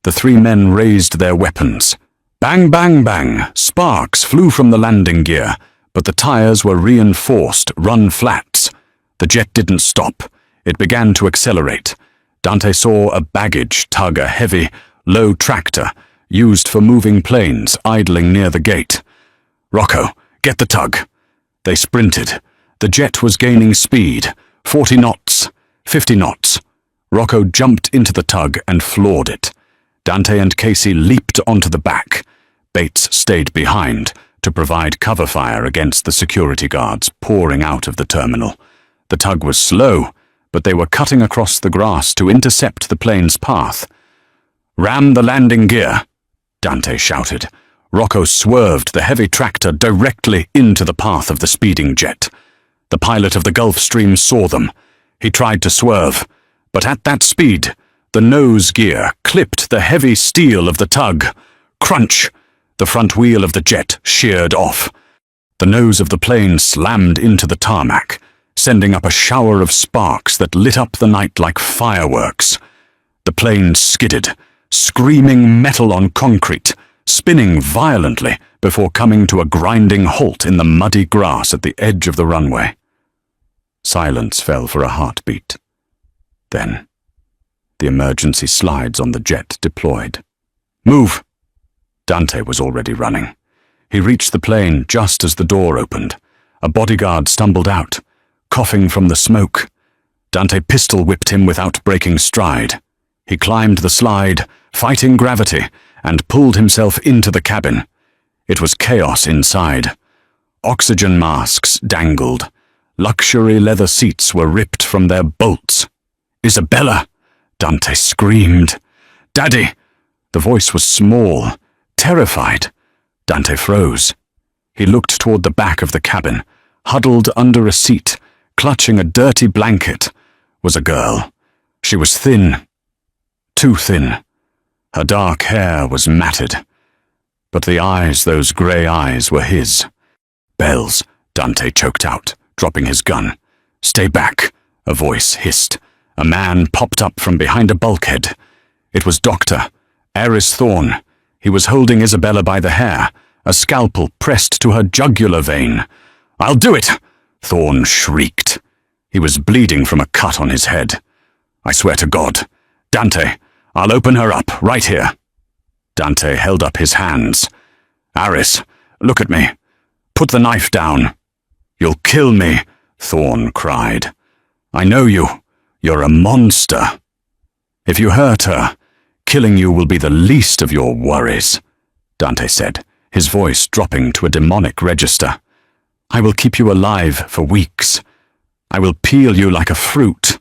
The three men raised their weapons. Bang, bang, bang. Sparks flew from the landing gear, but the tires were reinforced run flats. The jet didn't stop. It began to accelerate. Dante saw a baggage tug a heavy, low tractor used for moving planes idling near the gate. "Rocco, get the tug." They sprinted. The jet was gaining speed, 40 knots, 50 knots. Rocco jumped into the tug and floored it. Dante and Casey leaped onto the back. Bates stayed behind to provide cover fire against the security guards pouring out of the terminal. The tug was slow, but they were cutting across the grass to intercept the plane's path. "Ram the landing gear," Dante shouted. Rocco swerved the heavy tractor directly into the path of the speeding jet. The pilot of the Gulf Stream saw them. He tried to swerve, but at that speed, the nose gear clipped the heavy steel of the tug. Crunch! The front wheel of the jet sheared off. The nose of the plane slammed into the tarmac, sending up a shower of sparks that lit up the night like fireworks. The plane skidded, screaming metal on concrete, spinning violently before coming to a grinding halt in the muddy grass at the edge of the runway. Silence fell for a heartbeat. Then, the emergency slides on the jet deployed. "Move!" Dante was already running. He reached the plane just as the door opened. A bodyguard stumbled out, coughing from the smoke. Dante pistol-whipped him without breaking stride. He climbed the slide, fighting gravity, and pulled himself into the cabin. It was chaos inside. Oxygen masks dangled. Luxury leather seats were ripped from their bolts. "Isabella!" Dante screamed. "Daddy!" The voice was small, terrified. Dante froze. He looked toward the back of the cabin. Huddled under a seat, clutching a dirty blanket, was a girl. She was thin. Too thin. Her dark hair was matted. But the eyes, those grey eyes, were his. "Bells," Dante choked out, dropping his gun. "Stay back," a voice hissed. A man popped up from behind a bulkhead. It was Dr. Aris Thorne. He was holding Isabella by the hair, a scalpel pressed to her jugular vein. "I'll do it!" Thorne shrieked. He was bleeding from a cut on his head. "I swear to God. Dante, I'll open her up, right here." Dante held up his hands. "Aris, look at me. Put the knife down." "You'll kill me," Thorne cried. "I know you. You're a monster. If you hurt her, killing you will be the least of your worries," Dante said, his voice dropping to a demonic register. "I will keep you alive for weeks. I will peel you like a fruit."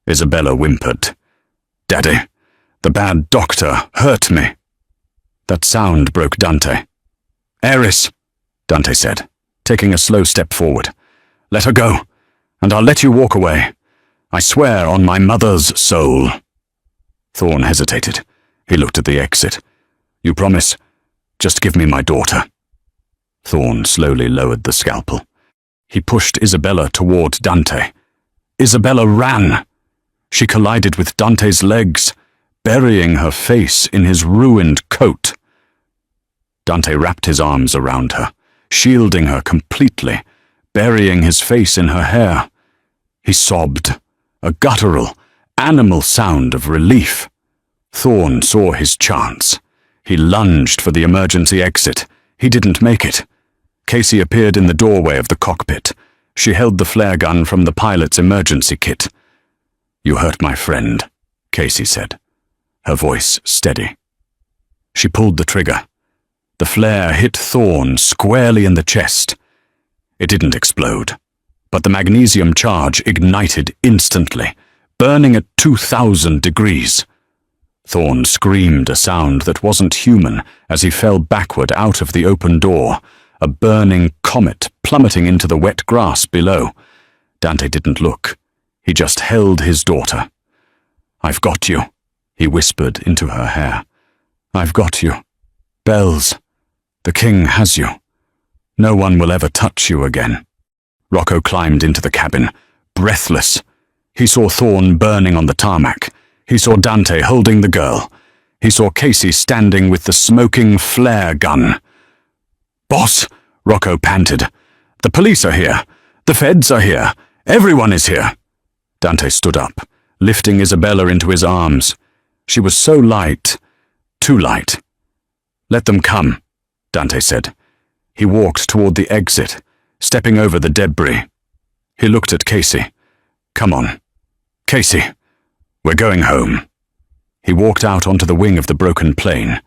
Isabella whimpered. "Daddy, the bad doctor hurt me." That sound broke Dante. "Aris," Dante said, taking a slow step forward. "Let her go, and I'll let you walk away. I swear on my mother's soul." Thorne hesitated. He looked at the exit. "You promise? Just give me my daughter." Thorne slowly lowered the scalpel. He pushed Isabella toward Dante. Isabella ran. She collided with Dante's legs, burying her face in his ruined coat. Dante wrapped his arms around her, shielding her completely, burying his face in her hair. He sobbed, a guttural, animal sound of relief. Thorne saw his chance. He lunged for the emergency exit. He didn't make it. Casey appeared in the doorway of the cockpit. She held the flare gun from the pilot's emergency kit. "You hurt my friend," Casey said, her voice steady. She pulled the trigger. The flare hit Thorne squarely in the chest. It didn't explode, but the magnesium charge ignited instantly, burning at 2,000 degrees. Thorne screamed a sound that wasn't human as he fell backward out of the open door, a burning comet plummeting into the wet grass below. Dante didn't look. He just held his daughter. "I've got you," he whispered into her hair. "I've got you. Bells. The king has you. No one will ever touch you again." Rocco climbed into the cabin, breathless. He saw Thorne burning on the tarmac. He saw Dante holding the girl. He saw Casey standing with the smoking flare gun. "Boss," Rocco panted. "The police are here. The feds are here. Everyone is here." Dante stood up, lifting Isabella into his arms. She was so light, too light. "Let them come," Dante said. He walked toward the exit, stepping over the debris. He looked at Casey. "Come on. Casey, we're going home." He walked out onto the wing of the broken plane.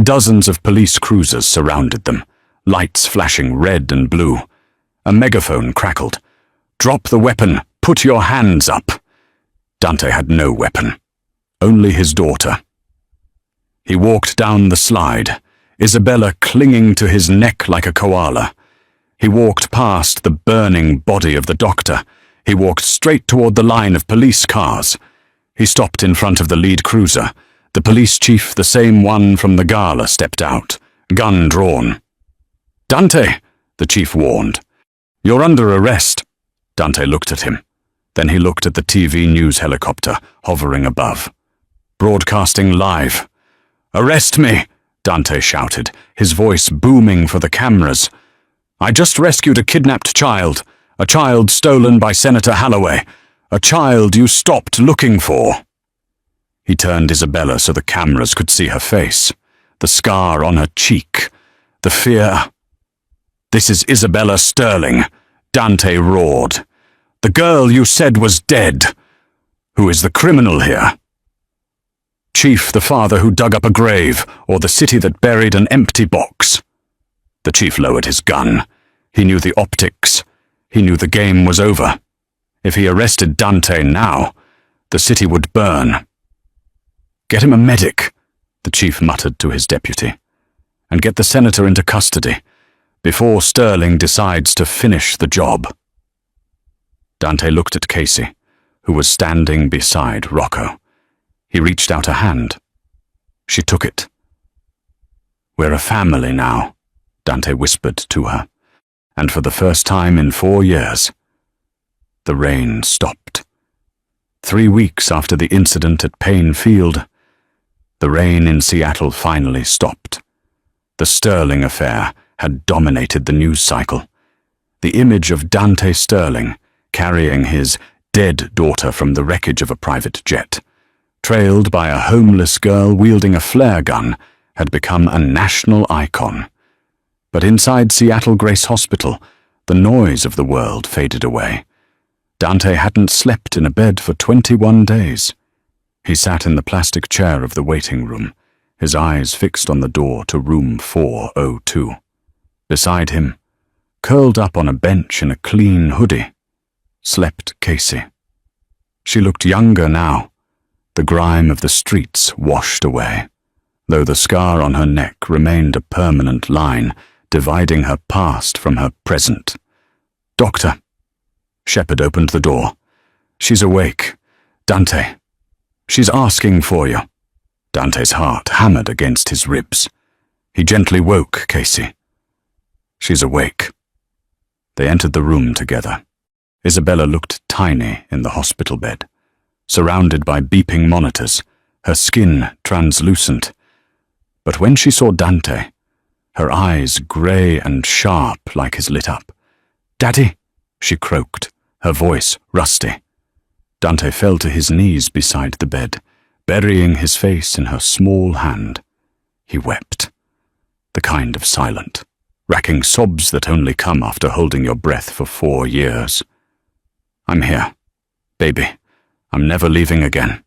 Dozens of police cruisers surrounded them, lights flashing red and blue. A megaphone crackled. "Drop the weapon. Put your hands up." Dante had no weapon, only his daughter. He walked down the slide, Isabella clinging to his neck like a koala. He walked past the burning body of the doctor. He walked straight toward the line of police cars. He stopped in front of the lead cruiser. The police chief, the same one from the gala, stepped out, gun drawn. "Dante," the chief warned. "You're under arrest." Dante looked at him. Then he looked at the TV news helicopter hovering above. Broadcasting live. "Arrest me," Dante shouted, his voice booming for the cameras. "I just rescued a kidnapped child, a child stolen by Senator Holloway, a child you stopped looking for." He turned Isabella so the cameras could see her face, the scar on her cheek, the fear. "This is Isabella Sterling," Dante roared. "The girl you said was dead. Who is the criminal here? Chief, the father who dug up a grave, or the city that buried an empty box?" The chief lowered his gun. He knew the optics. He knew the game was over. If he arrested Dante now, the city would burn. "Get him a medic," the chief muttered to his deputy, "and get the senator into custody before Sterling decides to finish the job." Dante looked at Casey, who was standing beside Rocco. He reached out a hand. She took it. "We're a family now," Dante whispered to her, and for the first time in 4 years, the rain stopped. 3 weeks after the incident at Payne Field, the rain in Seattle finally stopped. The Sterling affair had dominated the news cycle. The image of Dante Sterling carrying his dead daughter from the wreckage of a private jet, trailed by a homeless girl wielding a flare gun, had become a national icon. But inside Seattle Grace Hospital, the noise of the world faded away. Dante hadn't slept in a bed for 21 days. He sat in the plastic chair of the waiting room, his eyes fixed on the door to room 402. Beside him, curled up on a bench in a clean hoodie, slept Casey. She looked younger now, the grime of the streets washed away, though the scar on her neck remained a permanent line dividing her past from her present. "Doctor." Shepard opened the door. "She's awake. Dante. She's asking for you." Dante's heart hammered against his ribs. He gently woke Casey. "She's awake." They entered the room together. Isabella looked tiny in the hospital bed, surrounded by beeping monitors, her skin translucent. But when she saw Dante, her eyes grey and sharp like his lit up. "Daddy," she croaked, her voice rusty. Dante fell to his knees beside the bed, burying his face in her small hand. He wept, the kind of silent, racking sobs that only come after holding your breath for 4 years. I'm here, baby. I'm never leaving again.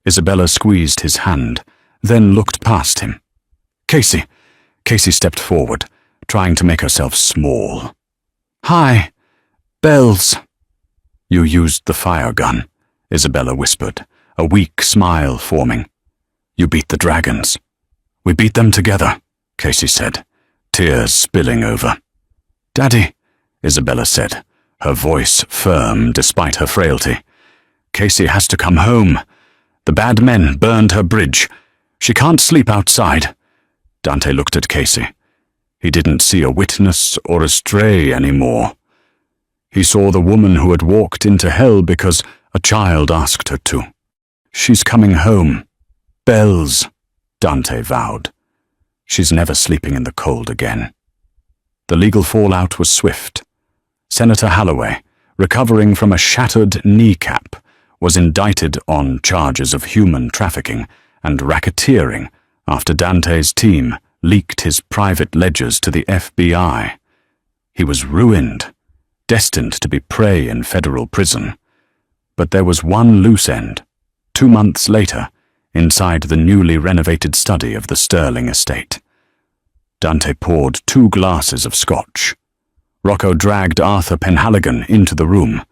Isabella squeezed his hand, then looked past him. Casey. Casey stepped forward, trying to make herself small. Hi. Bells. You used the fire gun, Isabella whispered, a weak smile forming. You beat the dragons. We beat them together, Casey said, tears spilling over. Daddy, Isabella said, her voice firm despite her frailty. Casey has to come home. The bad men burned her bridge. She can't sleep outside. Dante looked at Casey. He didn't see a witness or a stray anymore. He saw the woman who had walked into hell because a child asked her to. She's coming home. Bells, Dante vowed. She's never sleeping in the cold again. The legal fallout was swift. Senator Holloway, recovering from a shattered kneecap, was indicted on charges of human trafficking and racketeering after Dante's team leaked his private ledgers to the FBI. He was ruined, destined to be prey in federal prison. But there was one loose end. 2 months later, inside the newly renovated study of the Sterling estate. Dante poured 2 glasses of scotch. Rocco dragged Arthur Penhaligon into the room.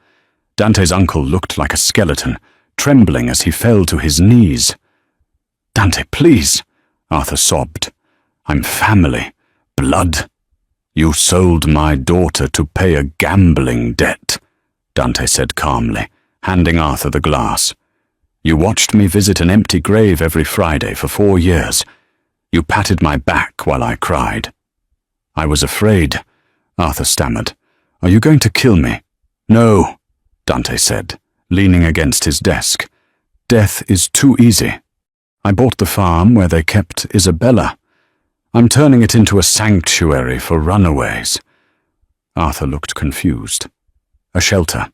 Dante's uncle looked like a skeleton, trembling as he fell to his knees. Dante, please, Arthur sobbed. I'm family, blood. You sold my daughter to pay a gambling debt, Dante said calmly, handing Arthur the glass. You watched me visit an empty grave every Friday for 4 years. You patted my back while I cried. I was afraid, Arthur stammered. Are you going to kill me? No, Dante said, leaning against his desk. Death is too easy. I bought the farm where they kept Isabella. I'm turning it into a sanctuary for runaways. Arthur looked confused. A shelter.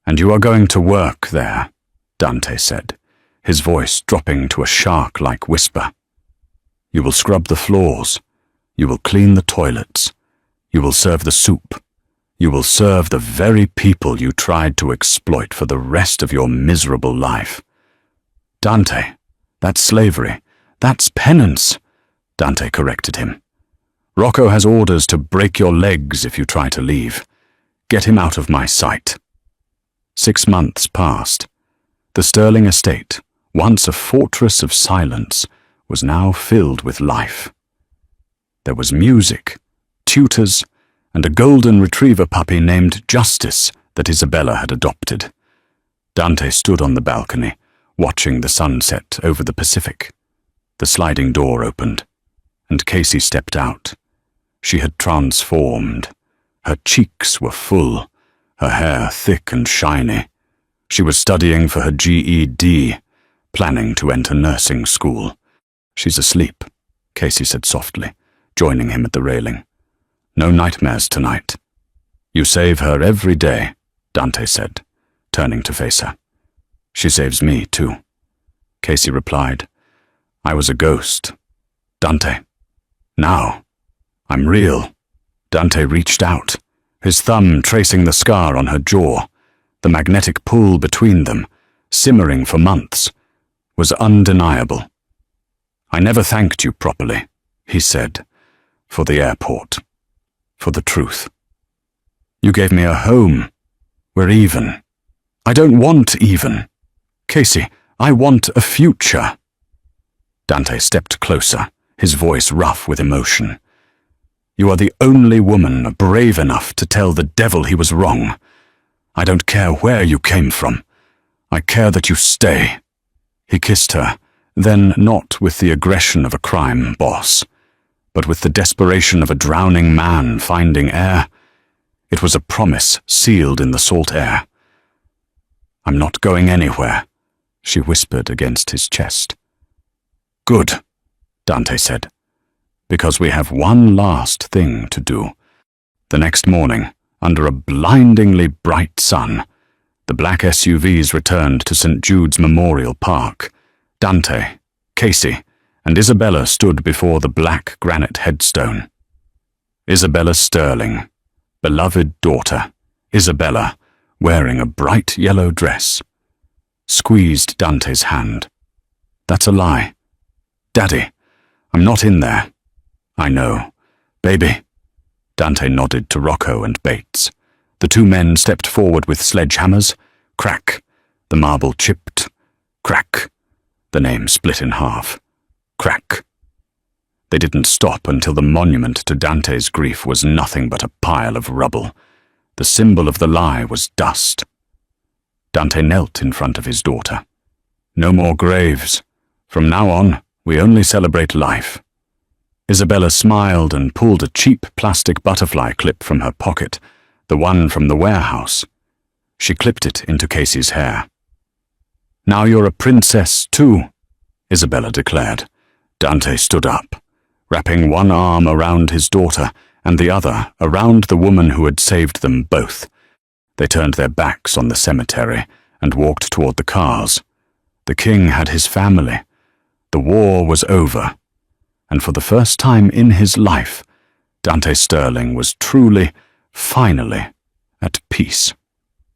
And you are going to work there, Dante said, his voice dropping to a shark-like whisper. You will scrub the floors. You will clean the toilets. You will serve the soup. You will serve the very people you tried to exploit for the rest of your miserable life. Dante, that's slavery. That's penance, Dante corrected him. Rocco has orders to break your legs if you try to leave. Get him out of my sight. 6 months passed. The Sterling estate, once a fortress of silence, was now filled with life. There was music, tutors, and a golden retriever puppy named Justice that Isabella had adopted. Dante stood on the balcony, watching the sunset over the Pacific. The sliding door opened, and Casey stepped out. She had transformed. Her cheeks were full, her hair thick and shiny. She was studying for her GED, planning to enter nursing school. She's asleep, Casey said softly, joining him at the railing. No nightmares tonight. You save her every day, Dante said, turning to face her. She saves me, too. Casey replied, I was a ghost. Dante. Now, I'm real. Dante reached out, his thumb tracing the scar on her jaw. The magnetic pull between them, simmering for months, was undeniable. I never thanked you properly, he said, for the airport, for the truth. You gave me a home. We're even. I don't want even. Casey, I want a future. Dante stepped closer, his voice rough with emotion. You are the only woman brave enough to tell the devil he was wrong. I don't care where you came from. I care that you stay. He kissed her, then not with the aggression of a crime boss, but with the desperation of a drowning man finding air. It was a promise sealed in the salt air. I'm not going anywhere, she whispered against his chest. Good, Dante said, because we have one last thing to do. The next morning, under a blindingly bright sun, the black SUVs returned to St. Jude's Memorial Park. Dante, Casey, and Isabella stood before the black granite headstone. Isabella Sterling, beloved daughter, Isabella, wearing a bright yellow dress. Squeezed Dante's hand. That's a lie. Daddy, I'm not in there. I know. Baby. Dante nodded to Rocco and Bates. The two men stepped forward with sledgehammers. Crack. The marble chipped. Crack. The name split in half. Crack. They didn't stop until the monument to Dante's grief was nothing but a pile of rubble. The symbol of the lie was dust. Dante knelt in front of his daughter. No more graves. From now on, we only celebrate life. Isabella smiled and pulled a cheap plastic butterfly clip from her pocket, the one from the warehouse. She clipped it into Casey's hair. Now you're a princess too, Isabella declared. Dante stood up, wrapping one arm around his daughter and the other around the woman who had saved them both. They turned their backs on the cemetery and walked toward the cars. The king had his family. The war was over, and for the first time in his life, Dante Sterling was truly, finally, at peace.